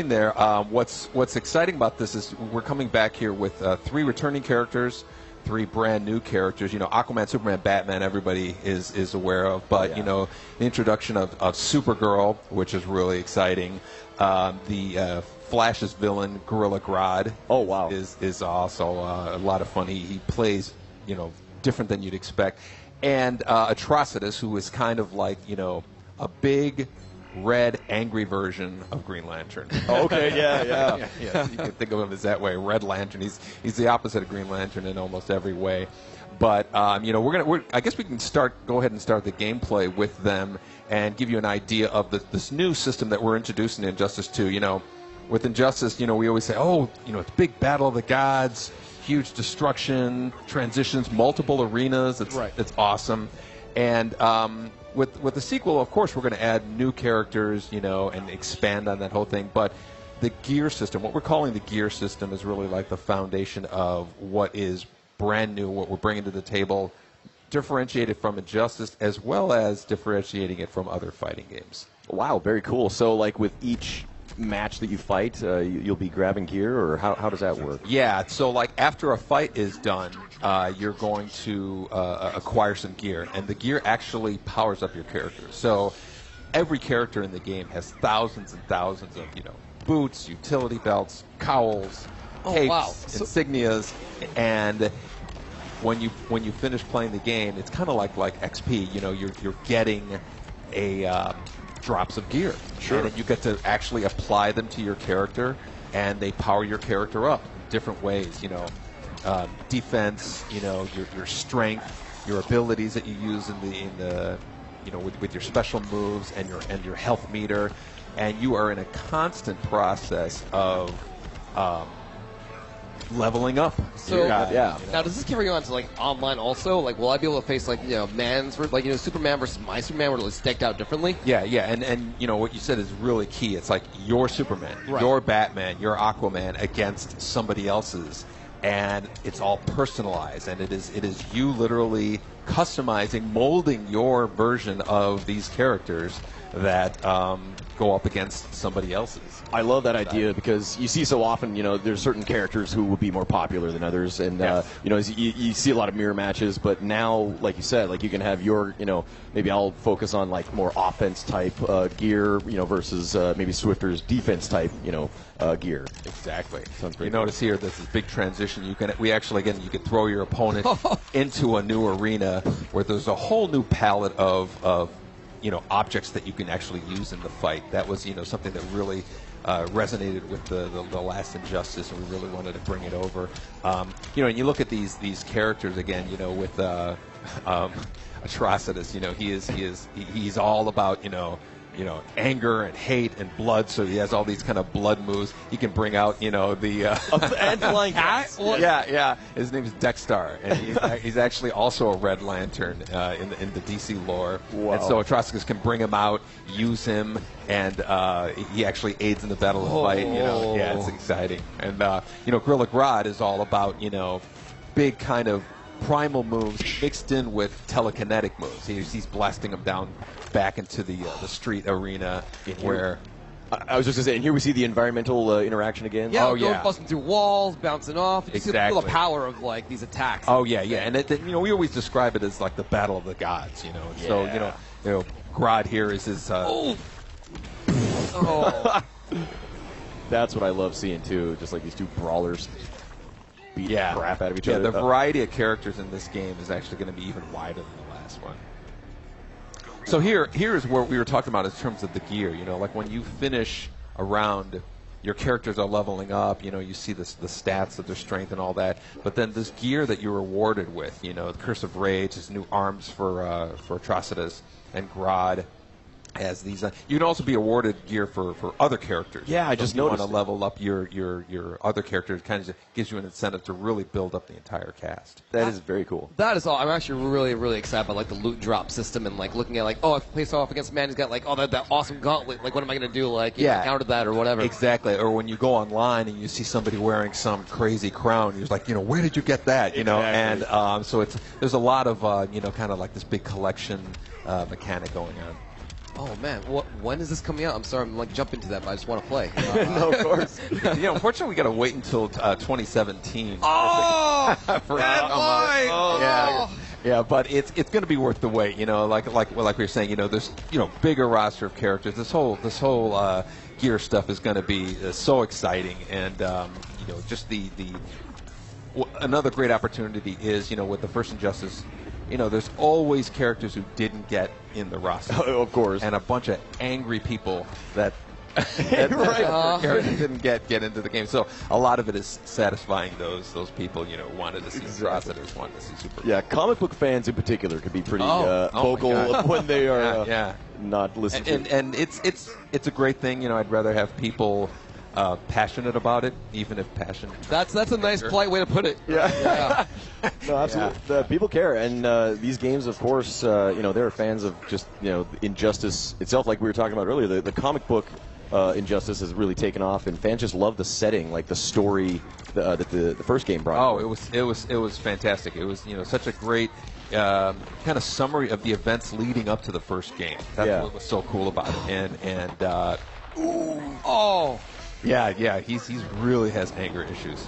There. What's exciting about this is we're coming back here with 3 returning characters, 3 brand new characters. You know, Aquaman, Superman, Batman, everybody is aware of. But you know, the introduction of Supergirl, which is really exciting. The Flash's villain, Gorilla Grodd. Oh wow, is also a lot of fun. He plays different than you'd expect, and Atrocitus, who is kind of like a big red, angry version of Green Lantern. Oh, okay, yeah. Yeah. You can think of him as that way. Red Lantern. He's the opposite of Green Lantern in almost every way. But I guess we can go ahead and start the gameplay with them and give you an idea of this new system that we're introducing in Injustice 2. With Injustice, we always say, it's big battle of the gods, huge destruction, transitions, multiple arenas. It's awesome, and with the sequel, of course, we're going to add new characters, and expand on that whole thing. But the gear system, what we're calling the gear system, is really like the foundation of what is brand new, what we're bringing to the table, differentiated from Injustice, as well as differentiating it from other fighting games. Wow, very cool. So, like with each match that you fight, you'll be grabbing gear, or how does that work? Yeah, so like after a fight is done, you're going to acquire some gear, and the gear actually powers up your character. So every character in the game has thousands and thousands of boots, utility belts, cowls, capes, insignias, and when you finish playing the game, it's kind of like XP. You're getting a drops of gear. Sure. And then you get to actually apply them to your character, and they power your character up in different ways. Defense, your strength, your abilities that you use with your special moves and your health meter, and you are in a constant process of leveling up. So yeah. Now, does this carry on to online also? Will I be able to face Superman versus my Superman, where it's decked out differently? Yeah, and what you said is really key. It's like your Superman, right, your Batman, your Aquaman against somebody else's, and it's all personalized, and it is you literally customizing, molding your version of these characters that go up against somebody else's. I love that idea because you see so often, there's certain characters who will be more popular than others, and yes, you see a lot of mirror matches. But now, like you said, you can have your, maybe I'll focus on more offense type gear, versus maybe Swifter's defense type, gear. Exactly. Sounds great. You notice here, there's this big transition. You can throw your opponent into a new arena where there's a whole new palette of objects that you can actually use in the fight. That was something that really resonated with the last Injustice, and we really wanted to bring it over. And you look at these characters again. With Atrocitus, he's all about anger and hate and blood. So he has all these kind of blood moves. He can bring out the and flying cats. Yeah. His name is Dexter, and he's actually also a Red Lantern in the DC lore. Wow. And so Atrocitus can bring him out, use him, and he actually aids in the battle of fight. Yeah, it's exciting. And Gorilla Grodd is all about big kind of primal moves mixed in with telekinetic moves. He's blasting them down back into the street arena where. I was just going to say, and here we see the environmental interaction again. Yeah, busting through walls, bouncing off. You Exactly. feel the power of these attacks. Oh yeah, and we always describe it as like the battle of the gods, Yeah. So Grodd here is his. That's what I love seeing too. Just these two brawlers beat the crap out of each other. The variety of characters in this game is actually going to be even wider than the last one. So here is what we were talking about in terms of the gear. When you finish a round, your characters are leveling up. You see the stats of their strength and all that. But then this gear that you're rewarded with, the Curse of Rage, his new arms for Atrocitus, and Grodd has these. You can also be awarded gear for other characters. Yeah, I just noticed. You want to level up your other characters. It kind of gives you an incentive to really build up the entire cast. That is very cool. That is all. I'm actually really, really excited about the loot drop system and looking at I face off against a man who's got that awesome gauntlet. What am I going to do? Counter that or whatever. Exactly. Or when you go online and you see somebody wearing some crazy crown, you're like, where did you get that? Exactly. And so there's a lot of kind of this big collection mechanic going on. Oh man, when is this coming out? I'm sorry, I'm like jumping to that, but I just want to play. No, of course. Yeah, unfortunately, we got to wait until 2017. Oh, for bad boy! Yeah, yeah, but it's going to be worth the wait. You know, like we were saying. You know, there's bigger roster of characters. This whole gear stuff is going to be so exciting, and just another great opportunity is with the first Injustice. There's always characters who didn't get in the roster. Oh, of course. And a bunch of angry people that right. characters didn't get into the game. So a lot of it is satisfying those people, wanted to see Rossiters, wanted to see Super. Yeah, comic book fans in particular could be pretty oh vocal when they are not listening. And it's a great thing. I'd rather have people passionate about it, even if passion. That's a nice, polite way to put it. Yeah. No, absolutely. People care, and these games, of course, there are fans of just Injustice itself, like we were talking about earlier. The comic book Injustice has really taken off, and fans just love the setting, like the story that the first game brought. Oh, it was fantastic. It was such a great kind of summary of the events leading up to the first game. That's what was so cool about it, and. Yeah, he's really has anger issues.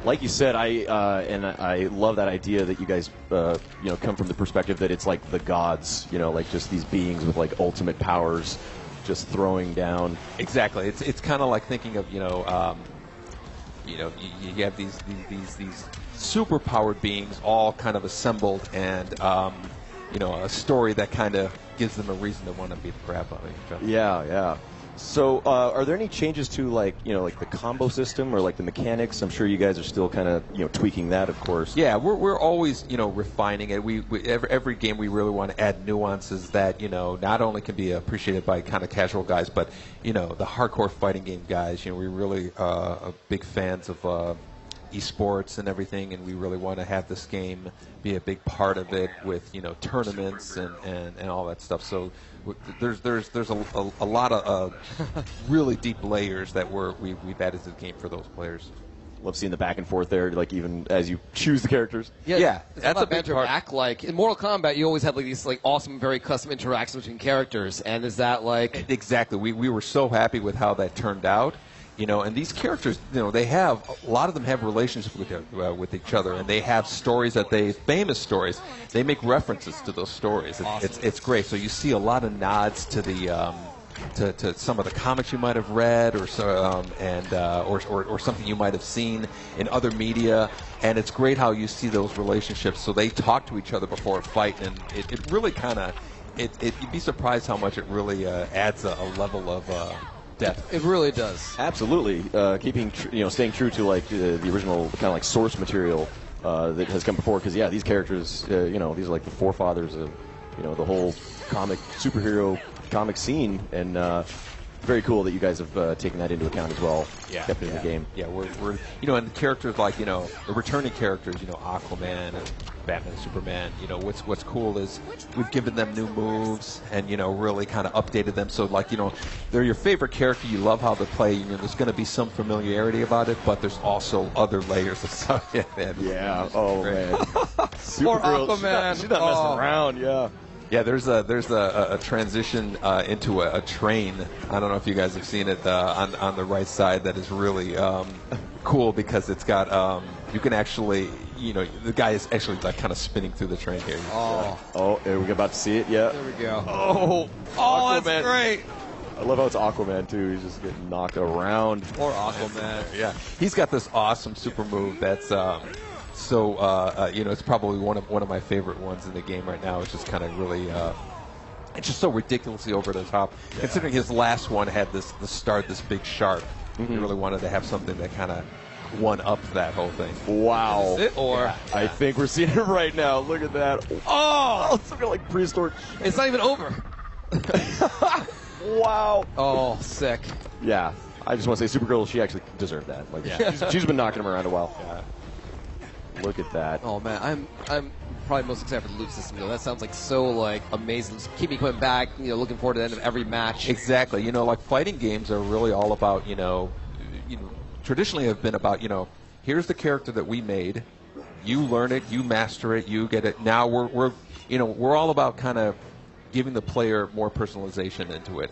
Like you said, I love that idea that you guys come from the perspective that it's like the gods, like just these beings with like ultimate powers, just throwing down. Exactly. It's kind of like thinking of you have these super powered beings all kind of assembled, and a story that kind of gives them a reason to want to beat the crap out of each other. Yeah. So, are there any changes to like the combo system or like the mechanics? I'm sure you guys are still kind of tweaking that, of course. Yeah, we're always refining it. Every game we really want to add nuances that not only can be appreciated by kind of casual guys, but the hardcore fighting game guys. We really are big fans of esports and everything, and we really want to have this game be a big part of it with tournaments and all that stuff. So there's a lot of really deep layers that we've added to the game for those players. Love seeing the back and forth there, like even as you choose the characters. Yeah, that's a big part. Act like in Mortal Kombat, you always have like these like awesome, very custom interactions between characters, and is that like exactly? We were so happy with how that turned out. And these characters, they have a lot of them have relationships with each other, and they have stories famous stories. They make references to those stories. It's great. So you see a lot of nods to the to some of the comics you might have read, or or something you might have seen in other media, and it's great how you see those relationships. So they talk to each other before a fight, and it really kind of you'd be surprised how much it really adds a level of. Depth. It really does. Absolutely, staying true to like the original kind of like source material that has come before. Because these characters, these are like the forefathers of the whole superhero comic scene, and very cool that you guys have taken that into account as well. Yeah, kept it in the game. Yeah, we're and characters like the returning characters, Aquaman and Batman and Superman. What's cool is we've given them new moves and really kind of updated them. So like they're your favorite character. You love how they play. There's going to be some familiarity about it, but there's also other layers of stuff. Yeah. Oh man. Poor Aquaman. She's not messing around. Yeah. Yeah, there's a transition into a train. I don't know if you guys have seen it on the right side. That is really cool because it's got you can actually the guy is actually like kind of spinning through the train here. Oh, are we about to see it? Yeah. There we go. Oh, that's great. I love how it's Aquaman too. He's just getting knocked around. Poor Aquaman. Yeah, he's got this awesome super move that's. It's probably one of my favorite ones in the game right now. It's just kind of really, it's just so ridiculously over the top. Yeah. Considering his last one had this big shark, he really wanted to have something that kind of one up that whole thing. Wow! Is this it, or I think we're seeing it right now. Look at that! Oh, it's looking like prehistoric. It's not even over. Wow! Oh, sick. Yeah, I just want to say, Supergirl, she actually deserved that. Like, she's been knocking him around a while. Yeah. Look at that. Oh man, I'm probably most excited for the loot system though. That sounds like so like amazing. Just keep me coming back. Looking forward to the end of every match. Exactly. Like fighting games are really all about traditionally have been about here's the character that we made. You learn it, you master it, you get it. Now we're all about kind of giving the player more personalization into it.